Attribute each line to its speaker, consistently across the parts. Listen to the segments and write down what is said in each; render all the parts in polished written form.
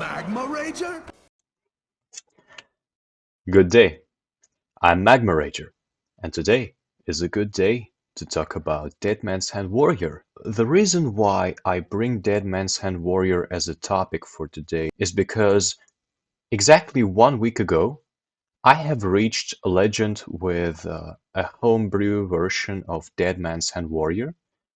Speaker 1: Magma Rager?
Speaker 2: Good day, I'm Magma Rager, and today is a good day to talk about Dead Man's Hand Warrior. The reason why I bring Dead Man's Hand Warrior as a topic for today is because exactly 1 week ago, I have reached a legend with a homebrew version of Dead Man's Hand Warrior,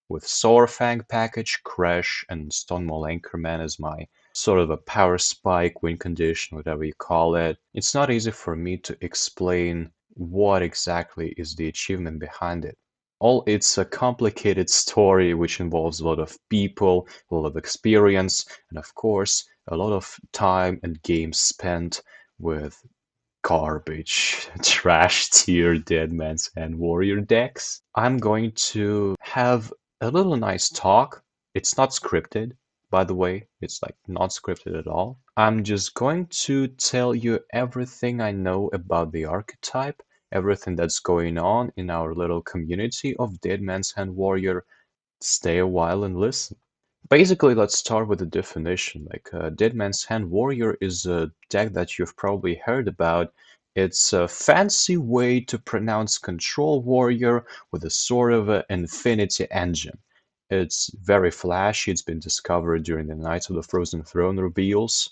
Speaker 2: with Saurfang package, Crash, and Stonewall Anchorman as my sort of a power spike, win condition, whatever you call it. It's not easy for me to explain what exactly is the achievement behind it. It's a complicated story which involves a lot of people, a lot of experience, and of course, a lot of time and games spent with garbage, trash tier Dead Man's Hand Warrior decks. I'm going to have a little nice talk. It's not scripted, by the way. It's like not scripted at all. I'm just going to tell you everything I know about the archetype, everything that's going on in our little community of Dead Man's Hand Warrior. Stay a while and listen. Basically, let's start with the definition. Dead Man's Hand Warrior is a deck that you've probably heard about. It's a fancy way to pronounce Control Warrior with a sort of a infinity engine. It's very flashy. It's been discovered during the Knights of the Frozen Throne reveals.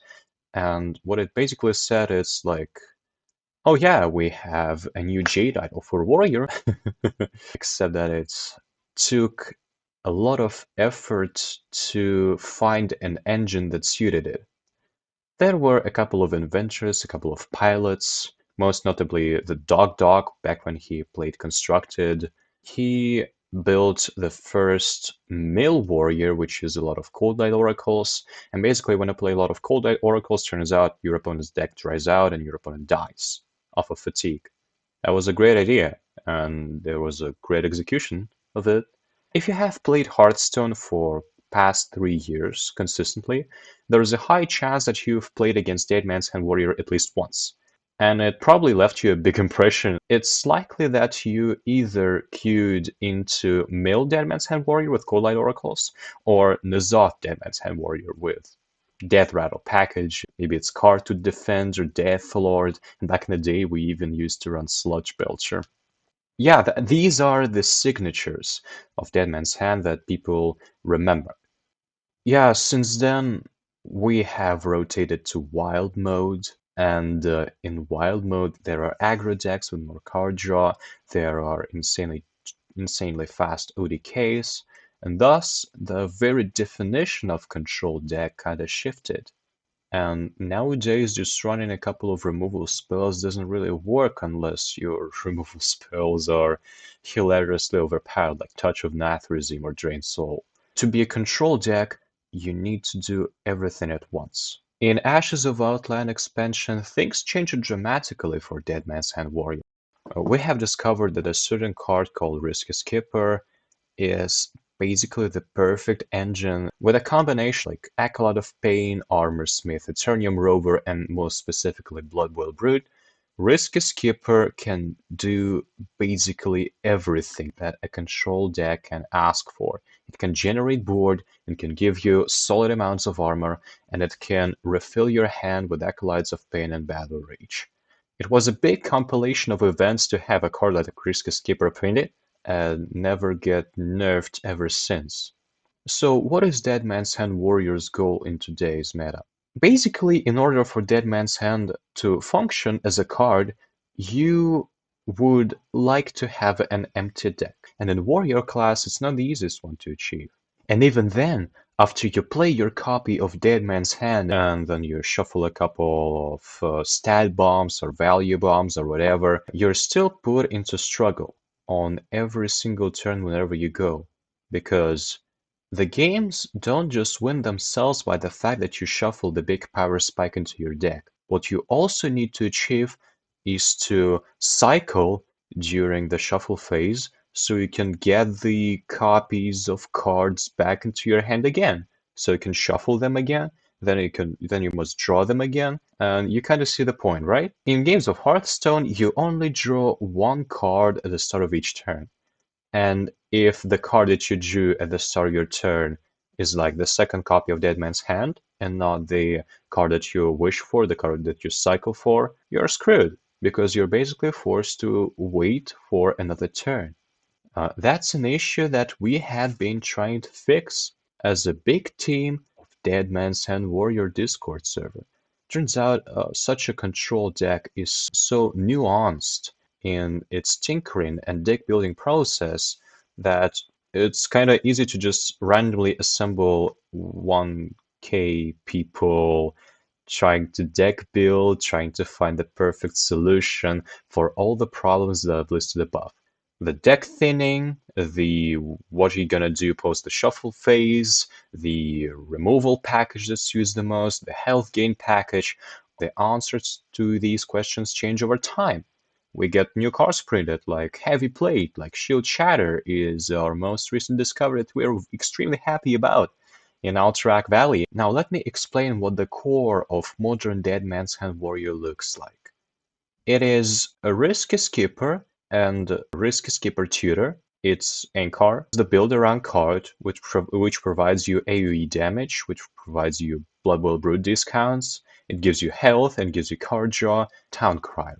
Speaker 2: And what it basically said is like, oh yeah, we have a new Jade idol for Warrior, except that it took a lot of effort to find an engine that suited it. There were a couple of inventors, a couple of pilots, most notably the Dog back when he played Constructed. He built the first Mill Warrior, which is a lot of Cold Light Oracles. And basically, when you play a lot of Cold Light Oracles, turns out your opponent's deck dries out and your opponent dies off of fatigue. That was a great idea, and there was a great execution of it. If you have played Hearthstone for past 3 years consistently, there is a high chance that you've played against Dead Man's Hand Warrior at least once. And it probably left you a big impression. It's likely that you either queued into Mill Dead Man's Hand Warrior with Cold Light Oracles, or N'Zoth Dead Man's Hand Warrior with Death Rattle package. Maybe it's Card to Defend or Death Lord. And back in the day, we even used to run Sludge Belcher. Yeah, these are the signatures of Dead Man's Hand that people remember. Yeah, since then, we have rotated to Wild Mode. And in Wild Mode, there are aggro decks with more card draw. There are insanely fast ODKs. And thus, the very definition of control deck kind of shifted. And nowadays, just running a couple of removal spells doesn't really work unless your removal spells are hilariously overpowered, like Touch of Nathrazim or Drain Soul. To be a control deck, you need to do everything at once. In Ashes of Outland expansion, things changed dramatically for Dead Man's Hand Warrior. We have discovered that a certain card called Risky Skipper is basically the perfect engine with a combination like Acolyte of Pain, Armor Smith, Eternium Rover, and most specifically Bloodboil Brute. Risky Skipper can do basically everything that a control deck can ask for. It can generate board, it can give you solid amounts of armor, and it can refill your hand with Acolytes of Pain and Battle Rage. It was a big compilation of events to have a card like Risky Skipper printed, and never get nerfed ever since. So what is Dead Man's Hand Warrior's goal in today's meta? Basically, in order for Dead Man's Hand to function as a card, you would like to have an empty deck. And in Warrior class, it's not the easiest one to achieve. And even then, after you play your copy of Dead Man's Hand and then you shuffle a couple of stat bombs or value bombs or whatever, you're still put into struggle on every single turn whenever you go, because the games don't just win themselves by the fact that you shuffle the big power spike into your deck. What you also need to achieve is to cycle during the shuffle phase so you can get the copies of cards back into your hand again. So you can shuffle them again, then you must draw them again, and you kind of see the point, right? In games of Hearthstone, you only draw one card at the start of each turn. And if the card that you drew at the start of your turn is like the second copy of Dead Man's Hand and not the card that you wish for, the card that you cycle for, you're screwed because you're basically forced to wait for another turn. That's an issue that we had been trying to fix as a big team of Dead Man's Hand Warrior Discord server. Turns out such a control deck is so nuanced in its tinkering and deck building process that it's kind of easy to just randomly assemble 1k people trying to deck build, trying to find the perfect solution for all the problems that I've listed above. The deck thinning, the what are you gonna do post the shuffle phase, the removal package that's used the most, the health gain package. The answers to these questions change over time. We get new cards printed, like Heavy Plate, like Shield Shatter is our most recent discovery that we're extremely happy about in Alterac Valley. Now let me explain what the core of modern Dead Man's Hand Warrior looks like. It is a Risk Skipper and Risk Skipper Tutor. Its Ankar, the build-around card, which provides you AoE damage, which provides you Blood Boil Brood discounts. It gives you health and gives you card draw. Town Crier.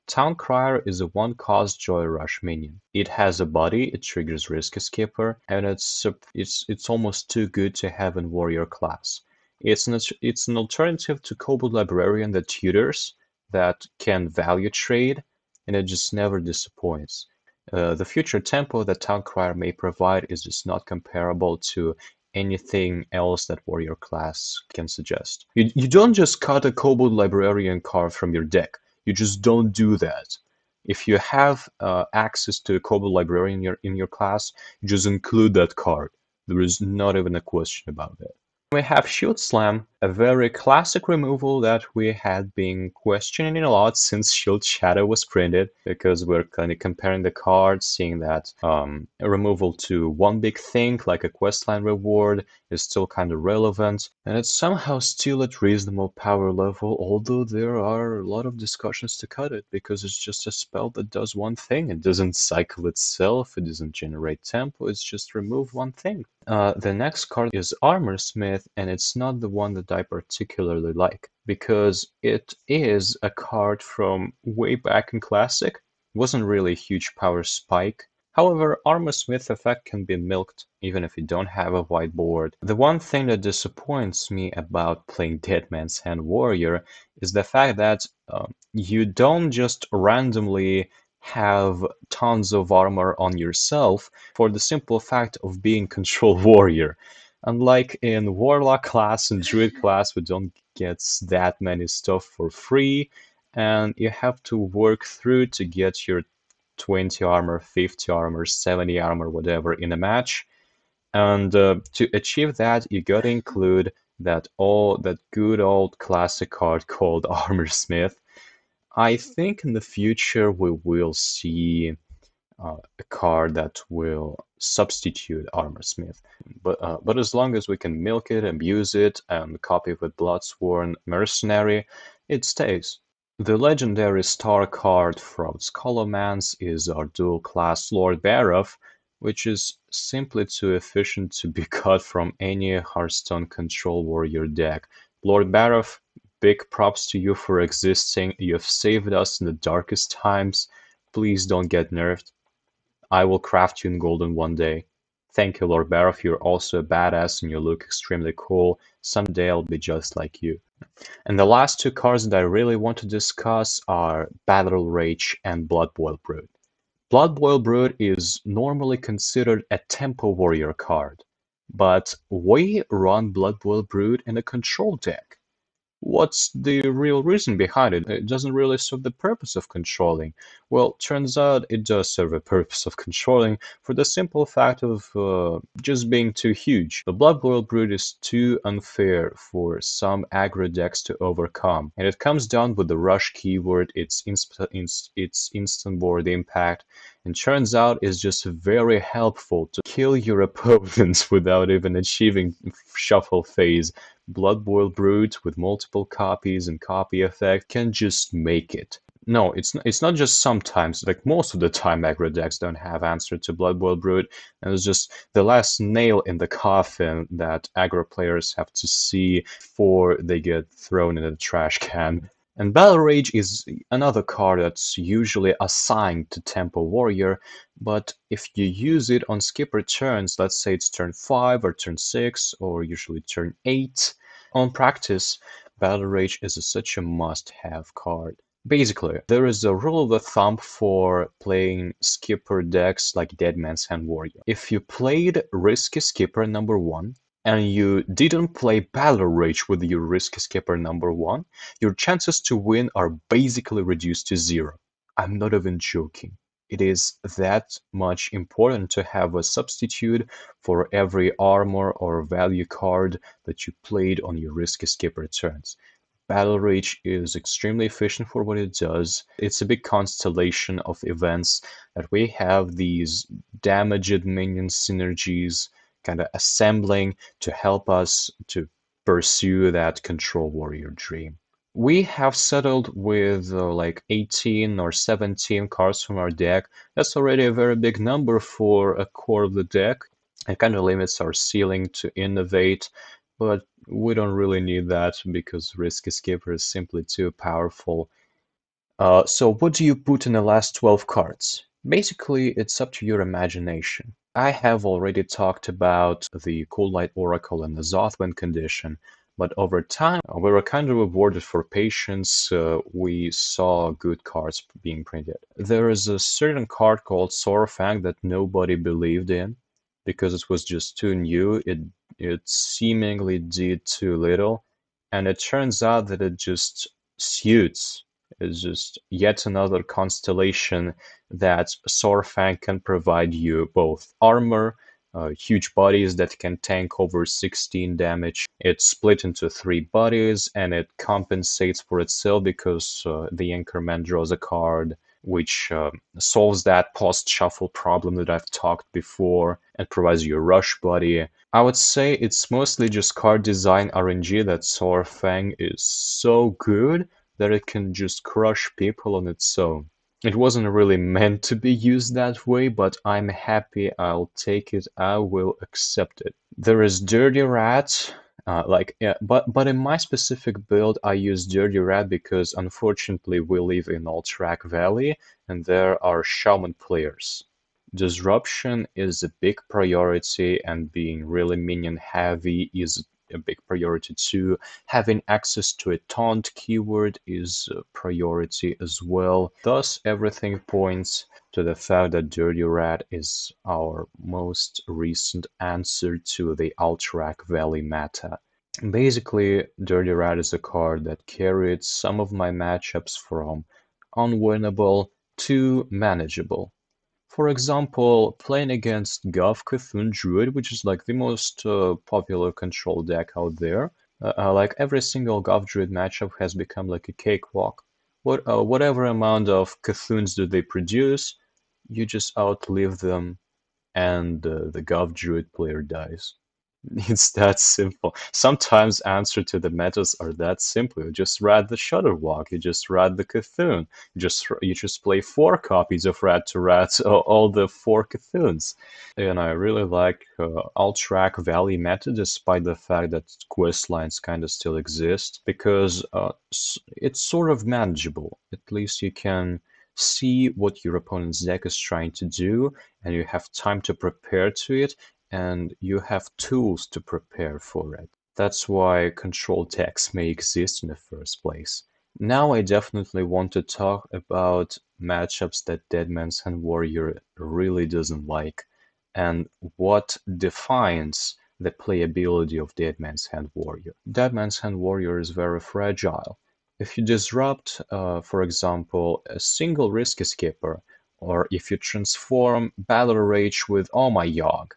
Speaker 2: Town Crier is a 1-cost Joy Rush minion. It has a body, it triggers Risk Skipper, and it's almost too good to have in Warrior class. It's an alternative to Kobold Librarian that tutors, that can value trade, and it just never disappoints. The future tempo that Town Crier may provide is just not comparable to anything else that Warrior class can suggest. You don't just cut a Kobold Librarian card from your deck. You just don't do that. If you have access to a Kobold Librarian in your class, you just include that card. There is not even a question about that. We have Shield Slam, a very classic removal that we had been questioning a lot since Shield Shadow was printed, because we're kind of comparing the cards, seeing that a removal to one big thing, like a questline reward, is still kind of relevant, and it's somehow still at reasonable power level, although there are a lot of discussions to cut it, because it's just a spell that does one thing. It doesn't cycle itself, it doesn't generate tempo, it's just remove one thing. The next card is Armor Smith, and it's not the one that I particularly like, because it is a card from way back in Classic. Wasn't really a huge power spike. However, Armor Smith effect can be milked even if you don't have a white board. The one thing that disappoints me about playing Dead Man's Hand Warrior is the fact that you don't just randomly have tons of armor on yourself for the simple fact of being Control Warrior. Unlike in Warlock class and Druid class, we don't get that many stuff for free, and you have to work through to get your 20 armor, 50 armor, 70 armor, whatever in a match. And to achieve that, you gotta include that good old classic card called Armor Smith. I think in the future we will see a card that will substitute Armor Smith. But as long as we can milk it, abuse it, and copy it with Bloodsworn Mercenary, it stays. The legendary star card from Scholomance is our dual class Lord Baroth, which is simply too efficient to be cut from any Hearthstone Control Warrior deck. Lord Baroth, big props to you for existing. You have saved us in the darkest times. Please don't get nerfed. I will craft you in golden one day. Thank you, Lord Baroth. You're also a badass and you look extremely cool. Someday I'll be just like you. And the last two cards that I really want to discuss are Battle Rage and Blood Boil Brood. Blood Boil Brood is normally considered a Tempo Warrior card, but we run Blood Boil Brood in a control deck. What's the real reason behind it? It doesn't really serve the purpose of controlling. Well, turns out it does serve a purpose of controlling for the simple fact of just being too huge. The Blood Boil Brood is too unfair for some aggro decks to overcome, and it comes down with the rush keyword, its instant board impact, and turns out is just very helpful to kill your opponents without even achieving shuffle phase. Blood Boil Brood with multiple copies and copy effect can just make it. No, it's not just sometimes. Like most of the time, aggro decks don't have answer to Blood Boil Brood, and it's just the last nail in the coffin that aggro players have to see before they get thrown in the trash can. And Battle Rage is another card that's usually assigned to Tempo Warrior, but if you use it on skipper turns, let's say it's turn 5 or turn 6 or usually turn 8, on practice, Battle Rage is such a must-have card. Basically, there is a rule of thumb for playing skipper decks like Dead Man's Hand Warrior. If you played Risky Skipper number 1 and you didn't play Battle Rage with your Risky Skipper number 1, your chances to win are basically reduced to 0. I'm not even joking. It is that much important to have a substitute for every armor or value card that you played on your Risky Skipper turns. Battle Rage is extremely efficient for what it does. It's a big constellation of events that we have these damaged minion synergies kind of assembling to help us to pursue that Control Warrior dream. We have settled with like 18 or 17 cards from our deck. That's already a very big number for a core of the deck. It kind of limits our ceiling to innovate, but we don't really need that because Risk Escaper is simply too powerful. So what do you put in the last 12 cards? Basically, it's up to your imagination. I have already talked about the Cold Light Oracle and the Zothwind condition, but over time, we were kind of rewarded for patience. We saw good cards being printed. There is a certain card called Saurfang that nobody believed in because it was just too new. It seemingly did too little, and it turns out that it just suits. It's just yet another constellation that Saurfang can provide you both armor, huge bodies that can tank over 16 damage. It's split into 3 bodies and it compensates for itself because the Anchorman draws a card which solves that post-shuffle problem that I've talked before and provides you a rush body. I would say it's mostly just card design RNG that Saurfang is so good that it can just crush people on its own. It wasn't really meant to be used that way, but I'm happy. I'll take it. I will accept it. There is Dirty Rat. Yeah, but in my specific build, I use Dirty Rat because unfortunately we live in Alterac Valley and there are Shaman players. Disruption is a big priority, and being really minion heavy is a big priority too. Having access to a taunt keyword is a priority as well. Thus, everything points to the fact that Dirty Rat is our most recent answer to the Alterac Valley meta. Basically, Dirty Rat is a card that carried some of my matchups from unwinnable to manageable. For example, playing against Gov Cthulhu Druid, which is like the most popular control deck out there, like every single Gov Druid matchup has become like a cakewalk. Whatever amount of Cthulhuns do they produce, you just outlive them, and the Gov Druid player dies. It's that simple. Sometimes answer to the metas are that simple. You just ride the Shutterwalk, you just ride the Cthulhu, you just play 4 copies of Rat to Rat, all the 4 Cthulhuns. And I really like Alterac Valley meta, despite the fact that quest lines kind of still exist, because it's sort of manageable. At least you can see what your opponent's deck is trying to do, and you have time to prepare to it, and you have tools to prepare for it. That's why control decks may exist in the first place. Now I definitely want to talk about matchups that Dead Man's Hand Warrior really doesn't like, and what defines the playability of Dead Man's Hand Warrior. Dead Man's Hand Warrior is very fragile. If you disrupt, for example, a single Risk Escaper, or if you transform Battle Rage with Oh My Yogg,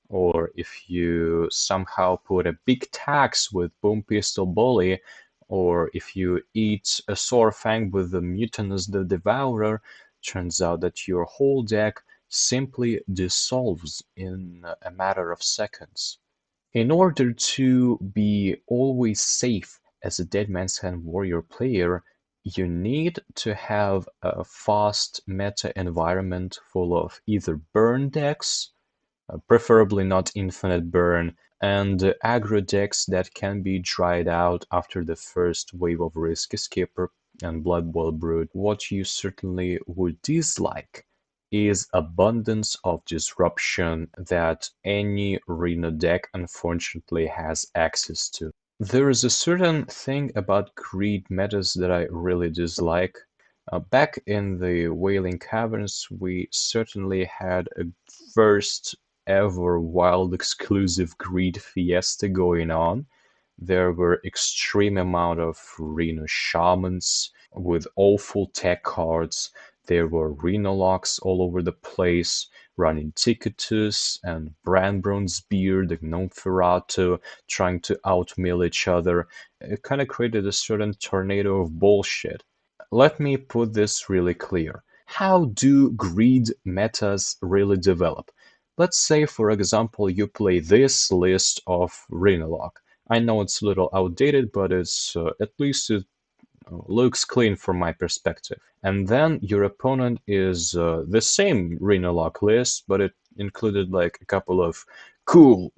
Speaker 2: or if you somehow put a big tax with Boom Pistol Bully, or if you eat a Saurfang with the Mutinous the Devourer, turns out that your whole deck simply dissolves in a matter of seconds. In order to be always safe as a Dead Man's Hand Warrior player, You need to have a fast meta environment full of either burn decks, preferably not infinite burn, and aggro decks that can be dried out after the first wave of Risk Skipper and Blood Boil Brood. What you certainly would dislike is abundance of disruption that any Reno deck unfortunately has access to. There is a certain thing about greed metas that I really dislike. Back in the Wailing Caverns, we certainly had a first ever wild exclusive greed fiesta going on. There were extreme amount of Reno shamans with awful tech cards. There were Reno locks all over the place, running Ticketus and Brandbron's Beard and Gnome trying to outmill each other. It kind of created a certain tornado of bullshit. Let me put this really clear. How do greed metas really develop? Let's say, for example, you play this list of Rhinolog. I know it's a little outdated, but it's at least it looks clean from my perspective. And then your opponent is the same Rhinolog list, but it included like a couple of cool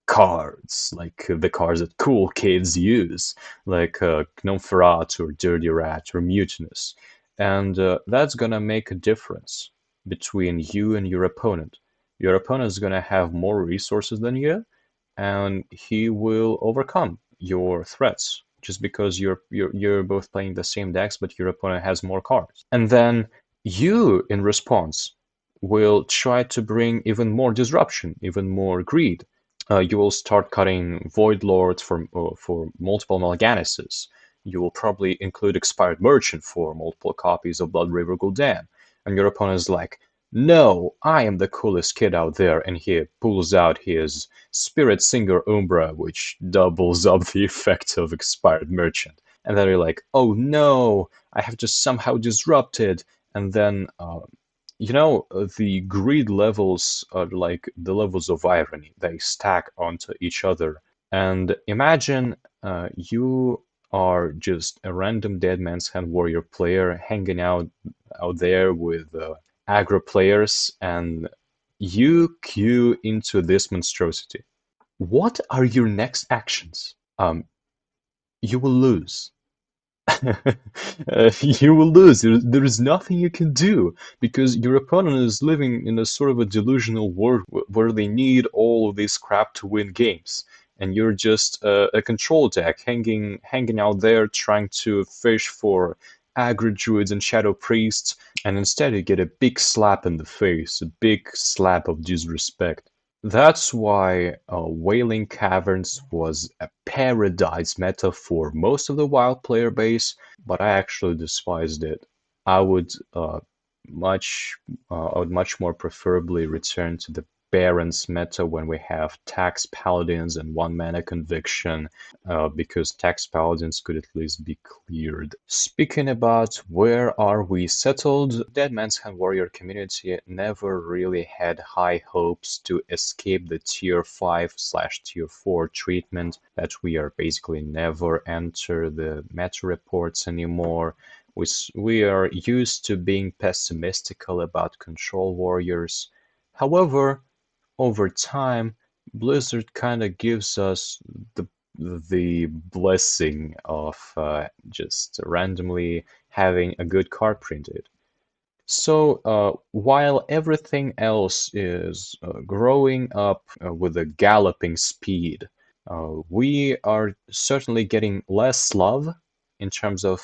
Speaker 2: cards, like the cards that cool kids use, like Gnome or Dirty Rat or Mutinous. And that's gonna make a difference between you and your opponent. Your opponent is gonna have more resources than you, and he will overcome your threats just because you're both playing the same decks, but your opponent has more cards. And then you, in response, will try to bring even more disruption, even more greed. You will start cutting Void Lords for multiple Mal'Ganises. You will probably include Expired Merchant for multiple copies of Blood River Gul'dan. And your opponent is like, no, I am the coolest kid out there, and he pulls out his Spirit Singer Umbra, which doubles up the effect of Expired Merchant. And then you're like, oh no, I have just somehow disrupted. And then the greed levels are like the levels of irony. They stack onto each other. And imagine you are just a random Dead Man's Hand Warrior player hanging out there with aggro players, and you queue into this monstrosity. What are your next actions? You will lose. You will lose. There is nothing you can do because your opponent is living in a sort of a delusional world where they need all of this crap to win games, and you're just a control deck hanging out there trying to fish for aggro druids and shadow priests, and instead you get a big slap in the face, a big slap of disrespect. That's why Wailing Caverns was a paradise meta for most of the WoW player base, but I actually despised it. I would I would much more preferably return to the Barons meta when we have Tax Paladins and one mana Conviction, because Tax Paladins could at least be cleared. Speaking about where are we settled, Dead Man's Hand Warrior community never really had high hopes to escape the tier 5/tier 4 treatment that we are basically never enter the meta reports anymore. We are used to being pessimistical about control warriors. However, over time, Blizzard kind of gives us the blessing of just randomly having a good card printed. So while everything else is growing up with a galloping speed, we are certainly getting less love in terms of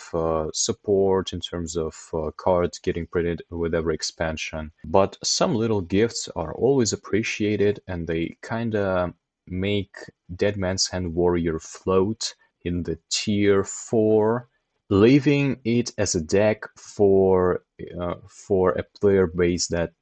Speaker 2: support, in terms of cards getting printed with every expansion. But some little gifts are always appreciated, and they kind of make Dead Man's Hand Warrior float in the tier 4, leaving it as a deck for a player base that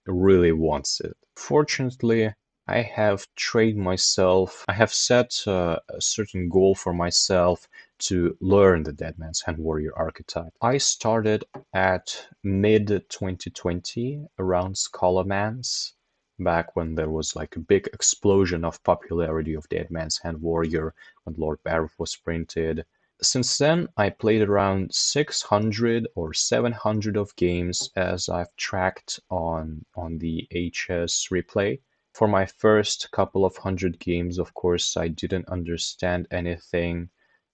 Speaker 2: really wants it. Fortunately, I have trained myself. I have set a certain goal for myself to learn the Dead Man's Hand Warrior archetype. I started at mid 2020 around Scholomance, back when there was like a big explosion of popularity of Dead Man's Hand Warrior when Lord Barrow was printed. Since then, I played around 600 or 700 of games as I've tracked on the HS replay. For my first couple of hundred games, of course, I didn't understand anything.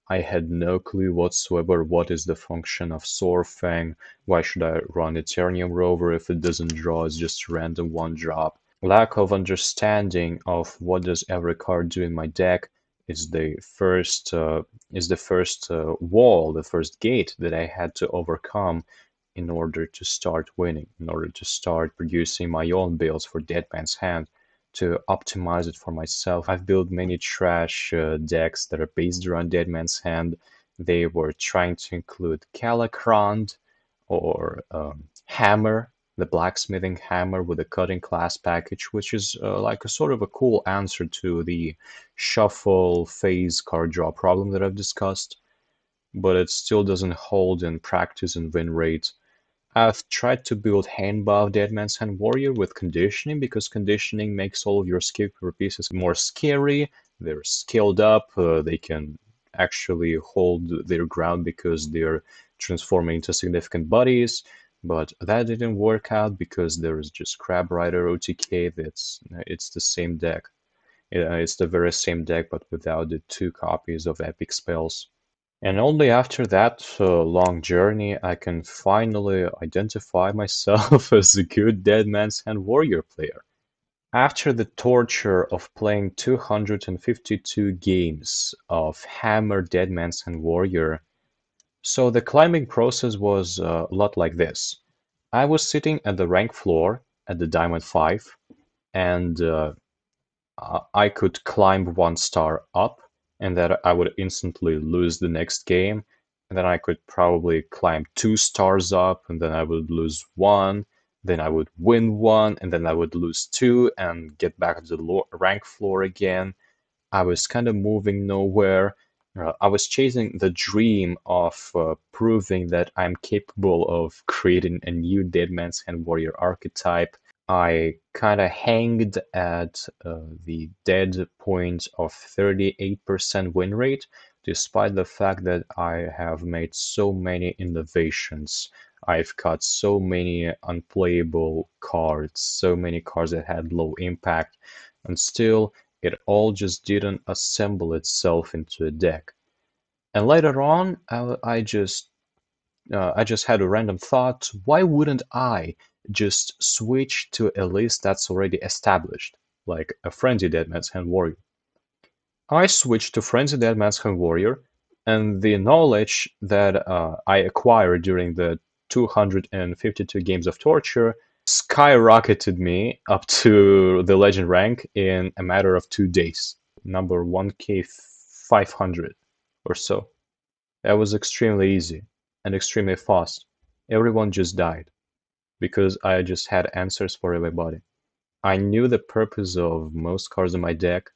Speaker 2: I had no clue whatsoever what is the function of Saurfang, why should I run Eternium Rover if it doesn't draw, it's just a random one drop. Lack of understanding of what does every card do in my deck is the first wall, the first gate that I had to overcome in order to start winning, in order to start producing my own builds for Dead Man's Hand, to optimize it for myself. I've built many trash decks that are based around Dead Man's Hand. They were trying to include Calicrond or Hammer, the blacksmithing hammer with a cutting class package, which is like a sort of a cool answer to the shuffle phase card draw problem that I've discussed, but it still doesn't hold in practice and win rate. I've tried to build hand buff Dead Man's Hand Warrior with conditioning because conditioning makes all of your skill pieces more scary. They're scaled up, they can actually hold their ground because they're transforming into significant bodies. But that didn't work out because there is just Crab Rider OTK. It's the same deck. It's the very same deck, but without the two copies of epic spells. And only after that long journey, I can finally identify myself as a good Dead Man's Hand Warrior player. After the torture of playing 252 games of Hammer Dead Man's Hand Warrior, so the climbing process was a lot like this. I was sitting at the rank floor at the Diamond 5, and I could climb one star up, and then I would instantly lose the next game. And then I could probably climb 2 stars up, and then I would lose one. Then I would win one, and then I would lose two, and get back to the rank floor again. I was kind of moving nowhere. I was chasing the dream of proving that I'm capable of creating a new Dead Man's Hand Warrior archetype. I kind of hanged at the dead point of 38% win rate, despite the fact that I have made so many innovations. I've cut so many unplayable cards, so many cards that had low impact, and still it all just didn't assemble itself into a deck. And later on, I just had a random thought, why wouldn't I just switch to a list that's already established, like a Frenzy Deadman's Hand Warrior? I switched to Frenzy Deadman's Hand Warrior, and the knowledge that I acquired during the 252 games of torture skyrocketed me up to the legend rank in a matter of 2 days, number 1K500 or so. That was extremely easy and extremely fast. Everyone just died because I just had answers for everybody. I knew the purpose of most cards in my deck.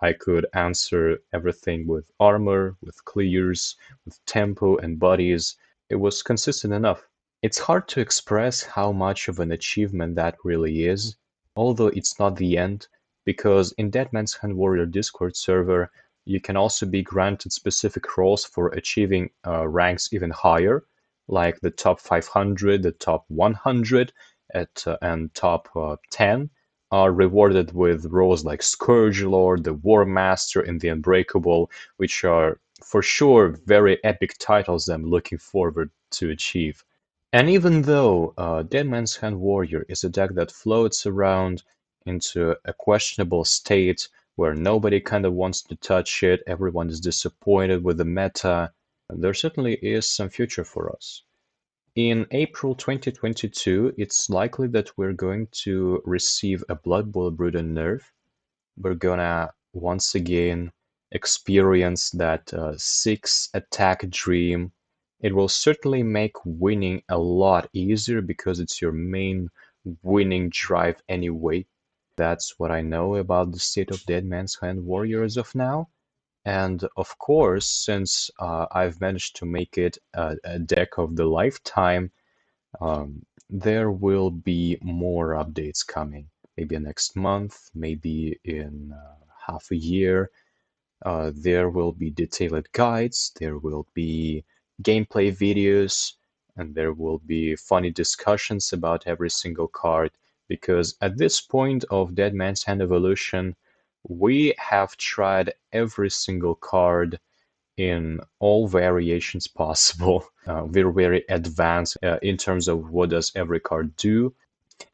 Speaker 2: I could answer everything with armor, with clears, with tempo and bodies. It was consistent enough. It's hard to express how much of an achievement that really is, although it's not the end, because in Dead Man's Hand Warrior Discord server, you can also be granted specific roles for achieving ranks even higher, like the top 500, the top 100, and top 10 are rewarded with roles like Scourge Lord, the War Master, and the Unbreakable, which are for sure very epic titles that I'm looking forward to achieve. And even though Dead Man's Hand Warrior is a deck that floats around into a questionable state where nobody kind of wants to touch it, everyone is disappointed with the meta, there certainly is some future for us. In April 2022, it's likely that we're going to receive a Blood Bowl Brood nerf. We're gonna once again experience that 6 attack dream. It will certainly make winning a lot easier because it's your main winning drive anyway. That's what I know about the state of Dead Man's Hand Warrior as of now. And of course, since I've managed to make it a deck of the lifetime, there will be more updates coming. Maybe next month, maybe in half a year. There will be detailed guides, there will be gameplay videos, and there will be funny discussions about every single card. Because at this point of Dead Man's Hand Evolution, we have tried every single card in all variations possible. We're very advanced in terms of what does every card do,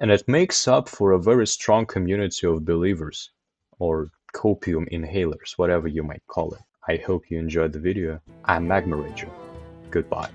Speaker 2: and it makes up for a very strong community of believers, or copium inhalers, whatever you might call it. I hope you enjoyed the video. I'm Magma Ranger. Goodbye.